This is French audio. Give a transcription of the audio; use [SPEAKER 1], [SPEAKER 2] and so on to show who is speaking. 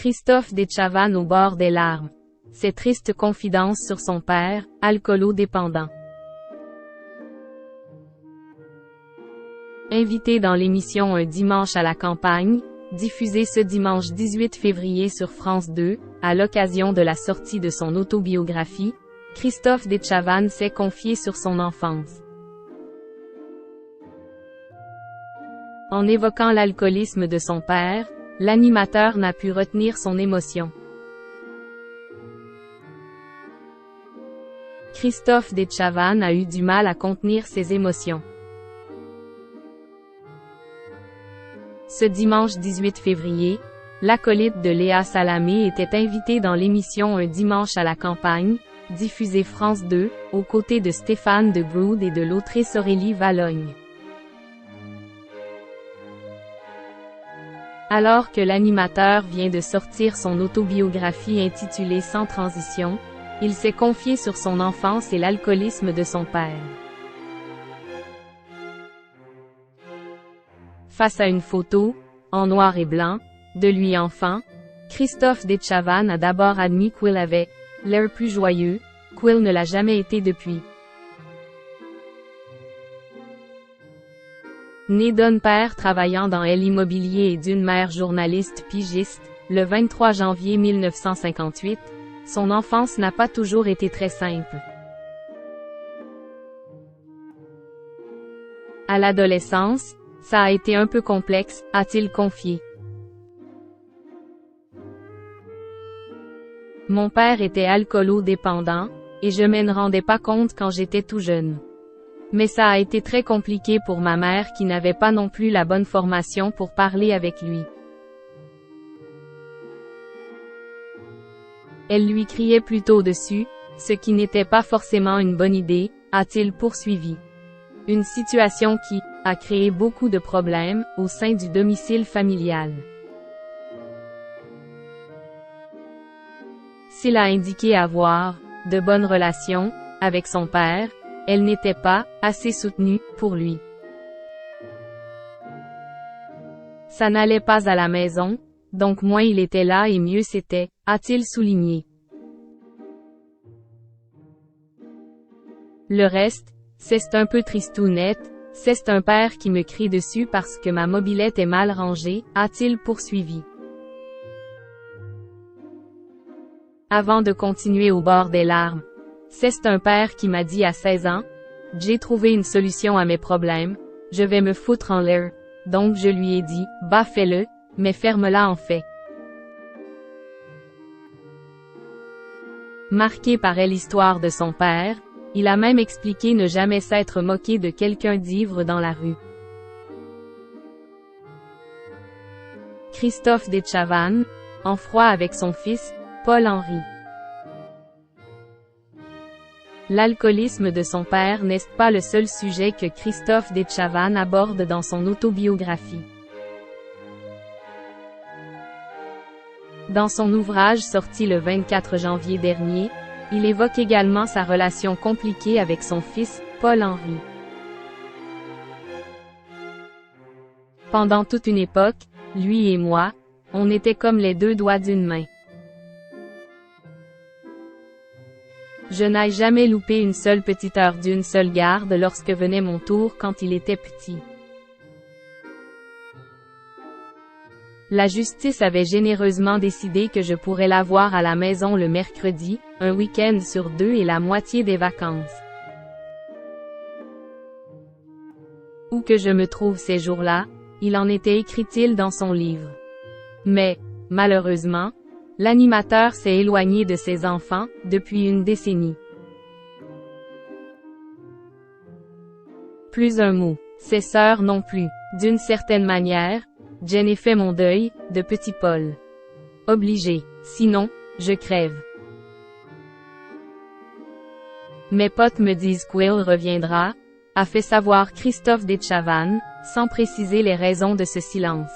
[SPEAKER 1] Christophe Dechavanne au bord des larmes. Ses tristes confidences sur son père, alcoolo-dépendant. Invité dans l'émission Un dimanche à la campagne, diffusée ce dimanche 18 février sur France 2, à l'occasion de la sortie de son autobiographie, Christophe Dechavanne s'est confié sur son enfance. En évoquant l'alcoolisme de son père, l'animateur n'a pu retenir son émotion. Christophe Dechavanne a eu du mal à contenir ses émotions. Ce dimanche 18 février, l'acolyte de Léa Salamé était invité dans l'émission Un dimanche à la campagne, diffusée France 2, aux côtés de Stéphane de Groot et de l'autrice Aurélie Vallogne. Alors que l'animateur vient de sortir son autobiographie intitulée Sans transition, il s'est confié sur son enfance et l'alcoolisme de son père. Face à une photo, en noir et blanc, de lui enfant, Christophe Dechavanne a d'abord admis qu'il avait l'air plus joyeux qu'il ne l'a jamais été depuis. Né d'un père travaillant dans l'immobilier et d'une mère journaliste pigiste, le 23 janvier 1958, son enfance n'a pas toujours été très simple. À l'adolescence, ça a été un peu complexe, a-t-il confié. Mon père était alcoolo-dépendant, et je m'en rendais pas compte quand j'étais tout jeune. Mais ça a été très compliqué pour ma mère qui n'avait pas non plus la bonne formation pour parler avec lui. Elle lui criait plutôt dessus, ce qui n'était pas forcément une bonne idée, a-t-il poursuivi. Une situation qui a créé beaucoup de problèmes au sein du domicile familial. S'il a indiqué avoir de bonnes relations avec son père, elle n'était pas assez soutenue pour lui. Ça n'allait pas à la maison, donc moins il était là et mieux c'était, a-t-il souligné. Le reste, c'est un peu tristounette, c'est un père qui me crie dessus parce que ma mobilette est mal rangée, a-t-il poursuivi. Avant de continuer au bord des larmes. C'est un père qui m'a dit à 16 ans, « J'ai trouvé une solution à mes problèmes, je vais me foutre en l'air. » Donc je lui ai dit, « Bah fais-le, mais ferme-la en fait. » Marqué par l'histoire de son père, il a même expliqué ne jamais s'être moqué de quelqu'un d'ivre dans la rue. Christophe Dechavanne, en froid avec son fils, Paul-Henri. L'alcoolisme de son père n'est pas le seul sujet que Christophe Dechavanne aborde dans son autobiographie. Dans son ouvrage sorti le 24 janvier dernier, il évoque également sa relation compliquée avec son fils, Paul-Henri. Pendant toute une époque, lui et moi, on était comme les deux doigts d'une main. Je n'ai jamais loupé une seule petite heure d'une seule garde lorsque venait mon tour quand il était petit. La justice avait généreusement décidé que je pourrais l'avoir à la maison le mercredi, un week-end sur 2 et la moitié des vacances. Où que je me trouve ces jours-là, il en était écrit-il dans son livre. Mais, malheureusement, l'animateur s'est éloigné de ses enfants, depuis une décennie. Plus un mot. Ses sœurs non plus. D'une certaine manière, j'en ai fait mon deuil, de petit Paul. Obligé. Sinon, je crève. Mes potes me disent qu'il reviendra, a fait savoir Christophe Dechavanne, sans préciser les raisons de ce silence.